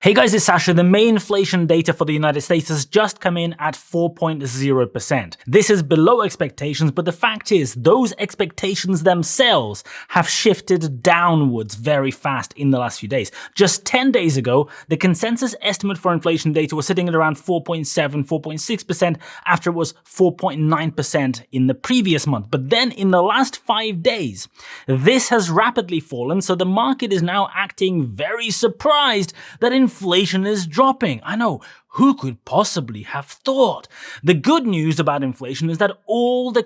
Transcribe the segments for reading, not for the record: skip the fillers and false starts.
Hey guys, it's Sasha. The May inflation data for the United States has just come in at 4.0%. This is below expectations, but the fact is, those expectations themselves have shifted downwards very fast in the last few days. Just 10 days ago, the consensus estimate for inflation data was sitting at around 4.7, 4.6% after it was 4.9% in the previous month. But then in the last 5 days, this has rapidly fallen, so the market is now acting very surprised that inflation is dropping. I know, who could possibly have thought? The good news about inflation is that all the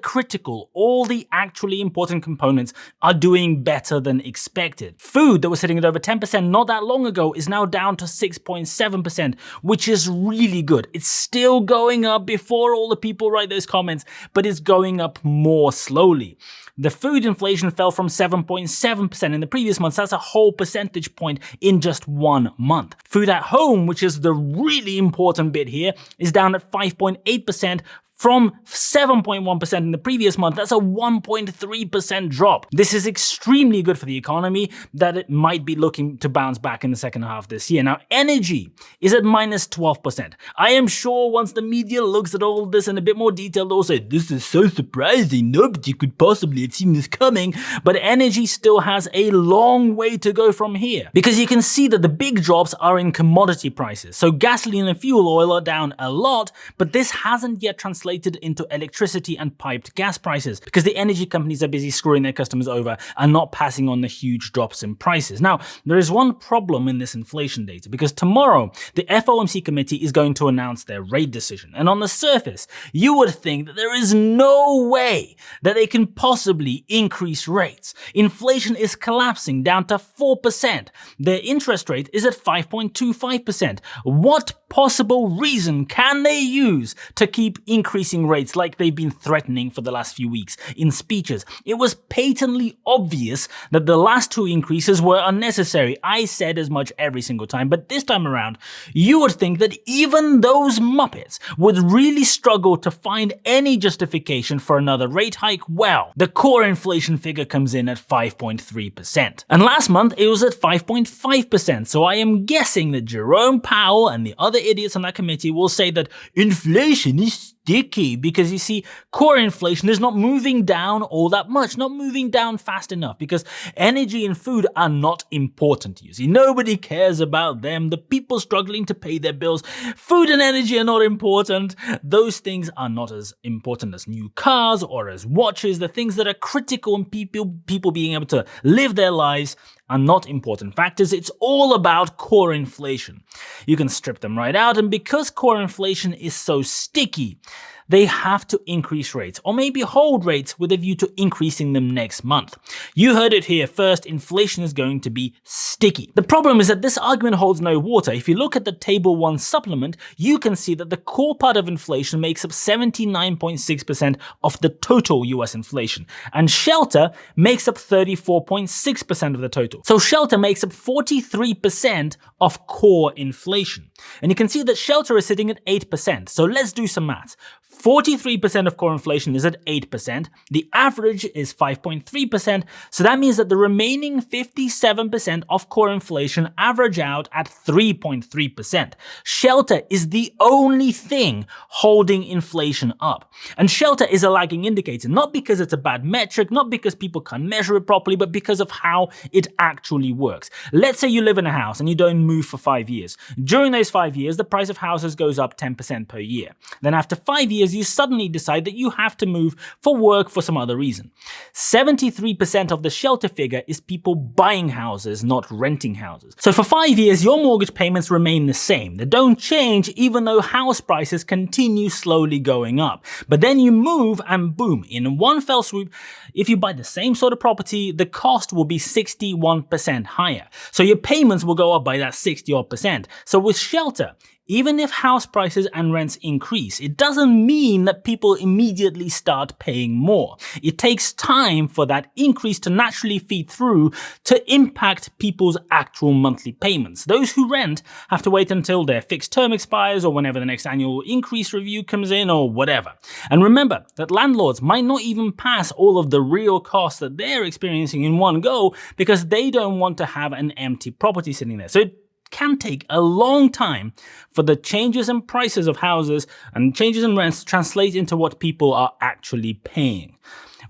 actually important components are doing better than expected. Food that was sitting at over 10% not that long ago is now down to 6.7%, which is really good. It's still going up before all the people write those comments, but it's going up more slowly. The food inflation fell from 7.7% in the previous month. That's a whole percentage point in just 1 month. Food at home, which is the really important bit here, is down at 5.8% from 7.1% in the previous month. That's a 1.3% drop. This is extremely good for the economy that it might be looking to bounce back in the second half this year. Now, energy is at minus 12%. I am sure once the media looks at all this in a bit more detail, they'll say, this is so surprising, nobody could possibly have seen this coming. But energy still has a long way to go from here, because you can see that the big drops are in commodity prices. So gasoline and fuel oil are down a lot, but this hasn't yet translated into electricity and piped gas prices, because the energy companies are busy screwing their customers over and not passing on the huge drops in prices. Now, there is one problem in this inflation data, because tomorrow the FOMC committee is going to announce their rate decision. And on the surface, you would think that there is no way that they can possibly increase rates. Inflation is collapsing down to 4%. Their interest rate is at 5.25%. What possible reason can they use to keep increasing rates like they've been threatening for the last few weeks in speeches? It was patently obvious that the last two increases were unnecessary. I said as much every single time, but this time around, you would think that even those muppets would really struggle to find any justification for another rate hike. Well, the core inflation figure comes in at 5.3%. And last month, it was at 5.5%. So I am guessing that Jerome Powell and the other idiots on that committee will say that inflation is sticky, because you see, core inflation is not moving down all that much, not moving down fast enough, because energy and food are not important to you. See, nobody cares about them. The people struggling to pay their bills, food and energy are not important. Those things are not as important as new cars or as watches. The things that are critical in people being able to live their lives are not important factors. It's all about core inflation. You can strip them right out, and because core inflation is so sticky, they have to increase rates, or maybe hold rates with a view to increasing them next month. You heard it here first, inflation is going to be sticky. The problem is that this argument holds no water. If you look at the Table 1 supplement, you can see that the core part of inflation makes up 79.6% of the total US inflation, and shelter makes up 34.6% of the total. So shelter makes up 43% of core inflation. And you can see that shelter is sitting at 8%. So let's do some maths. 43% of core inflation is at 8%. The average is 5.3%. So that means that the remaining 57% of core inflation average out at 3.3%. Shelter is the only thing holding inflation up. And shelter is a lagging indicator, not because it's a bad metric, not because people can't measure it properly, but because of how it actually works. Let's say you live in a house and you don't move for 5 years. During those 5 years, the price of houses goes up 10% per year. Then after 5 years, you suddenly decide that you have to move for work for some other reason. 73% of the shelter figure is people buying houses, not renting houses. So for 5 years, your mortgage payments remain the same. They don't change even though house prices continue slowly going up. But then you move and boom, in one fell swoop, if you buy the same sort of property, the cost will be 61% higher. So your payments will go up by that 60-odd%. So with shelter, even if house prices and rents increase, it doesn't mean that people immediately start paying more. It takes time for that increase to naturally feed through to impact people's actual monthly payments. Those who rent have to wait until their fixed term expires or whenever the next annual increase review comes in or whatever. And remember that landlords might not even pass all of the real costs that they're experiencing in one go, because they don't want to have an empty property sitting there. So it can take a long time for the changes in prices of houses and changes in rents to translate into what people are actually paying.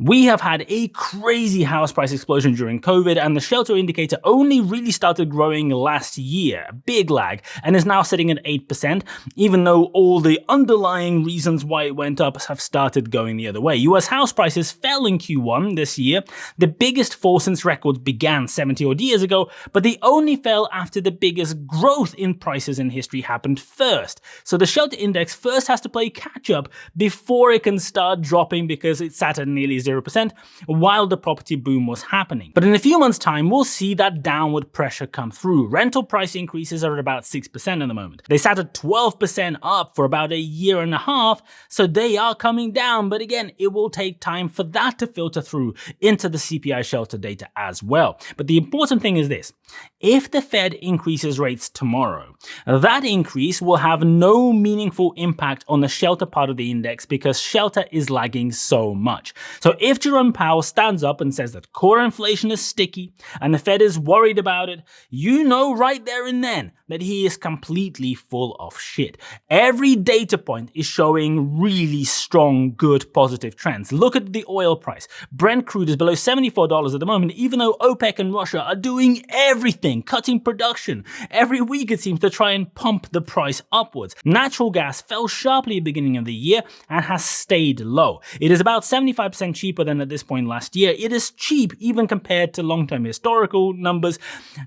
We have had a crazy house price explosion during COVID, and the shelter indicator only really started growing last year, a big lag, and is now sitting at 8%, even though all the underlying reasons why it went up have started going the other way. US house prices fell in Q1 this year, the biggest fall since records began 70 odd years ago, but they only fell after the biggest growth in prices in history happened first. So the shelter index first has to play catch up before it can start dropping, because it sat at nearly 0% while the property boom was happening. But in a few months' time, we'll see that downward pressure come through. Rental price increases are at about 6% at the moment. They sat at 12% up for about a year and a half, so they are coming down. But again, it will take time for that to filter through into the CPI shelter data as well. But the important thing is this: if the Fed increases rates tomorrow, that increase will have no meaningful impact on the shelter part of the index because shelter is lagging so much. So if Jerome Powell stands up and says that core inflation is sticky and the Fed is worried about it, you know right there and then that he is completely full of shit. Every data point is showing really strong, good, positive trends. Look at the oil price. Brent crude is below $74 at the moment, even though OPEC and Russia are doing everything, cutting production. Every week it seems to try and pump the price upwards. Natural gas fell sharply at the beginning of the year and has stayed low. It is about 75% cheaper than at this point last year. It is cheap even compared to long-term historical numbers,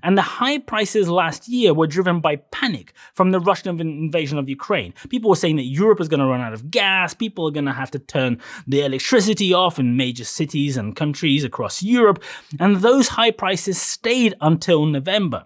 and the high prices last year were driven by panic from the Russian invasion of Ukraine. People were saying that Europe is going to run out of gas, people are going to have to turn the electricity off in major cities and countries across Europe, and those high prices stayed until November.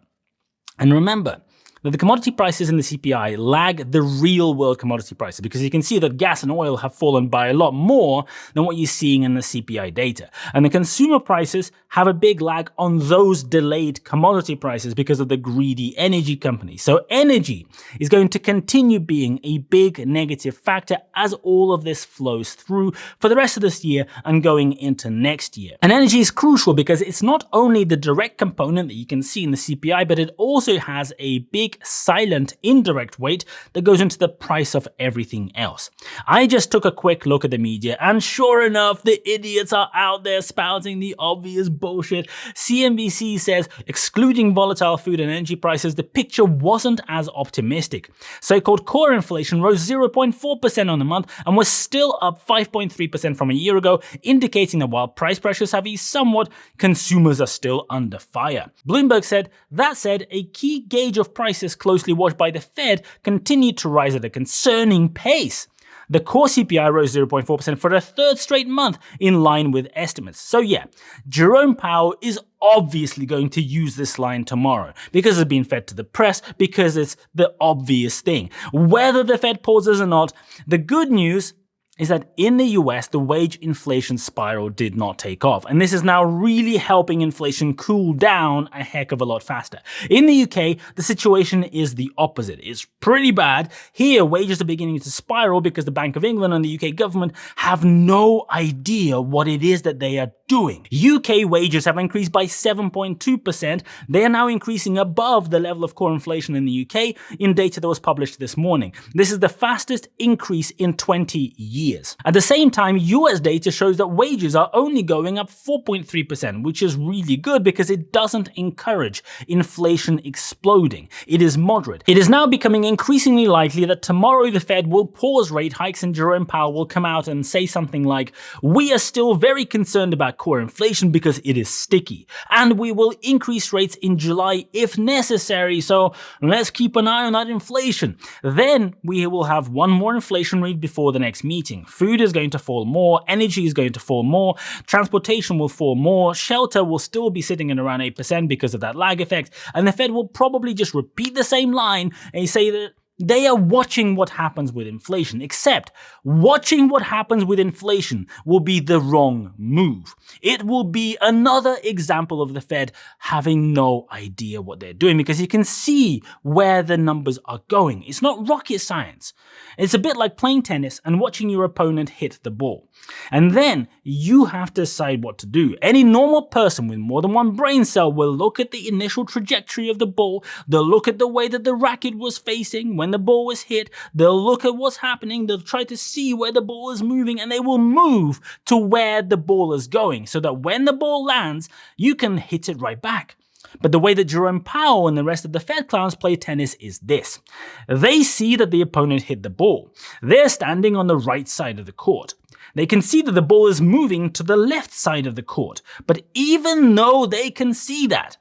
And remember that the commodity prices in the CPI lag the real world commodity prices, because you can see that gas and oil have fallen by a lot more than what you're seeing in the CPI data. And the consumer prices have a big lag on those delayed commodity prices because of the greedy energy companies. So energy is going to continue being a big negative factor as all of this flows through for the rest of this year and going into next year. And energy is crucial because it's not only the direct component that you can see in the CPI, but it also has a big silent indirect weight that goes into the price of everything else. I just took a quick look at the media, and sure enough, the idiots are out there spouting the obvious bullshit. CNBC says, excluding volatile food and energy prices, the picture wasn't as optimistic. So-called core inflation rose 0.4% on the month and was still up 5.3% from a year ago, indicating that while price pressures have eased somewhat, consumers are still under fire. Bloomberg said, that said, a key gauge of prices closely watched by the Fed continued to rise at a concerning pace. The core CPI rose 0.4% for a third straight month, in line with estimates. So yeah, Jerome Powell is obviously going to use this line tomorrow because it's been fed to the press, because it's the obvious thing. Whether the Fed pauses or not, the good news is that in the US, the wage inflation spiral did not take off. And this is now really helping inflation cool down a heck of a lot faster. In the UK, the situation is the opposite. It's pretty bad. Here, wages are beginning to spiral because the Bank of England and the UK government have no idea what it is that they are doing. UK wages have increased by 7.2%. They are now increasing above the level of core inflation in the UK in data that was published this morning. This is the fastest increase in 20 years. At the same time, US data shows that wages are only going up 4.3%, which is really good because it doesn't encourage inflation exploding. It is moderate. It is now becoming increasingly likely that tomorrow the Fed will pause rate hikes and Jerome Powell will come out and say something like, we are still very concerned about core inflation because it is sticky, and we will increase rates in July if necessary, so let's keep an eye on that inflation. Then we will have one more inflation read before the next meeting. Food is going to fall more, energy is going to fall more, transportation will fall more, shelter will still be sitting at around 8% because of that lag effect, and the Fed will probably just repeat the same line and say that They are watching what happens with inflation, except watching what happens with inflation will be the wrong move. It will be another example of the Fed having no idea what they're doing, because you can see where the numbers are going. It's not rocket science. It's a bit like playing tennis and watching your opponent hit the ball. And then you have to decide what to do. Any normal person with more than one brain cell will look at the initial trajectory of the ball, they'll look at the way that the racket was facing when the ball was hit, they'll look at what's happening, they'll try to see where the ball is moving, and they will move to where the ball is going so that when the ball lands, you can hit it right back. But the way that Jerome Powell and the rest of the Fed clowns play tennis is this. They see that the opponent hit the ball. They're standing on the right side of the court. They can see that the ball is moving to the left side of the court. But even though they can see that,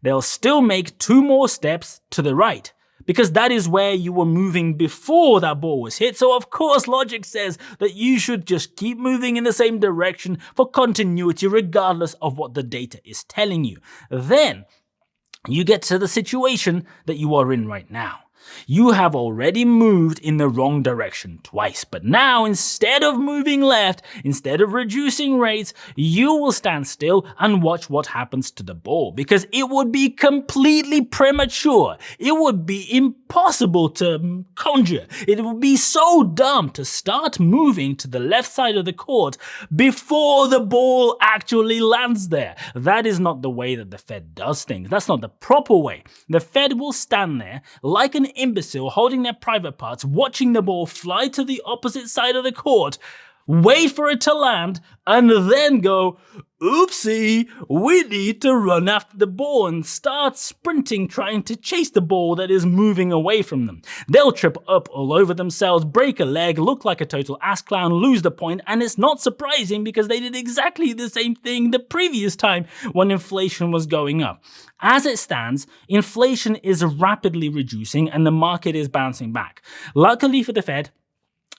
they'll still make 2 more steps to the right, because that is where you were moving before that ball was hit. So of course logic says that you should just keep moving in the same direction for continuity regardless of what the data is telling you. Then you get to the situation that you are in right now. You have already moved in the wrong direction twice, but now instead of moving left, instead of reducing rates, you will stand still and watch what happens to the ball, because it would be completely premature. It would be impossible to conjure. It would be so dumb to start moving to the left side of the court before the ball actually lands there. That is not the way that the Fed does things. That's not the proper way. The Fed will stand there like an imbecile holding their private parts, watching the ball fly to the opposite side of the court, wait for it to land, and then go, oopsie, we need to run after the ball, and start sprinting trying to chase the ball that is moving away from them. They'll trip up all over themselves, break a leg, look like a total ass clown, lose the point, and it's not surprising because they did exactly the same thing the previous time when inflation was going up. As it stands, inflation is rapidly reducing and the market is bouncing back. Luckily for the Fed,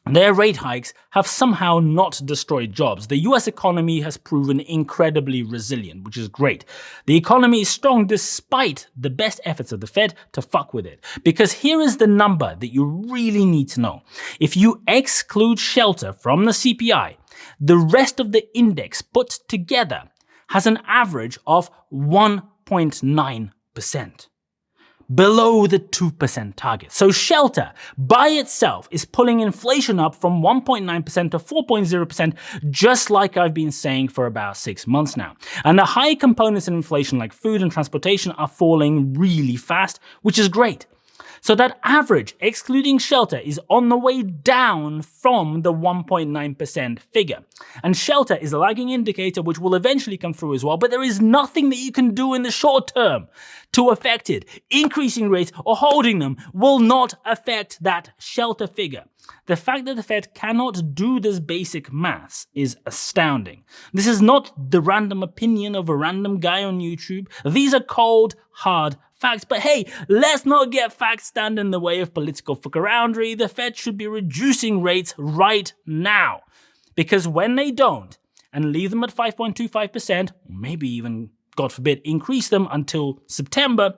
their rate hikes have somehow not destroyed jobs. The US economy has proven incredibly resilient, which is great. The economy is strong despite the best efforts of the Fed to fuck with it. Because here is the number that you really need to know. If you exclude shelter from the CPI, the rest of the index put together has an average of 1.9%. Below the 2% target. So shelter by itself is pulling inflation up from 1.9% to 4.0%, just like I've been saying for about 6 months now. And the high components in inflation like food and transportation are falling really fast, which is great. So that average, excluding shelter, is on the way down from the 1.9% figure. And shelter is a lagging indicator which will eventually come through as well, but there is nothing that you can do in the short term to affect it. Increasing rates or holding them will not affect that shelter figure. The fact that the Fed cannot do this basic maths is astounding. This is not the random opinion of a random guy on YouTube. These are cold, hard facts. But hey, let's not get facts stand in the way of political fuckaroundery. The Fed should be reducing rates right now. Because when they don't, and leave them at 5.25%, maybe even, God forbid, increase them until September,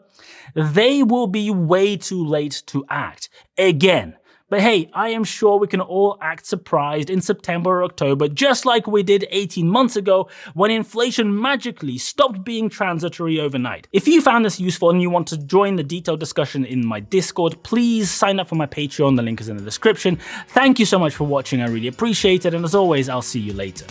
they will be way too late to act again. But hey, I am sure we can all act surprised in September or October, just like we did 18 months ago when inflation magically stopped being transitory overnight. If you found this useful and you want to join the detailed discussion in my Discord, please sign up for my Patreon, the link is in the description. Thank you so much for watching, I really appreciate it, and as always, I'll see you later.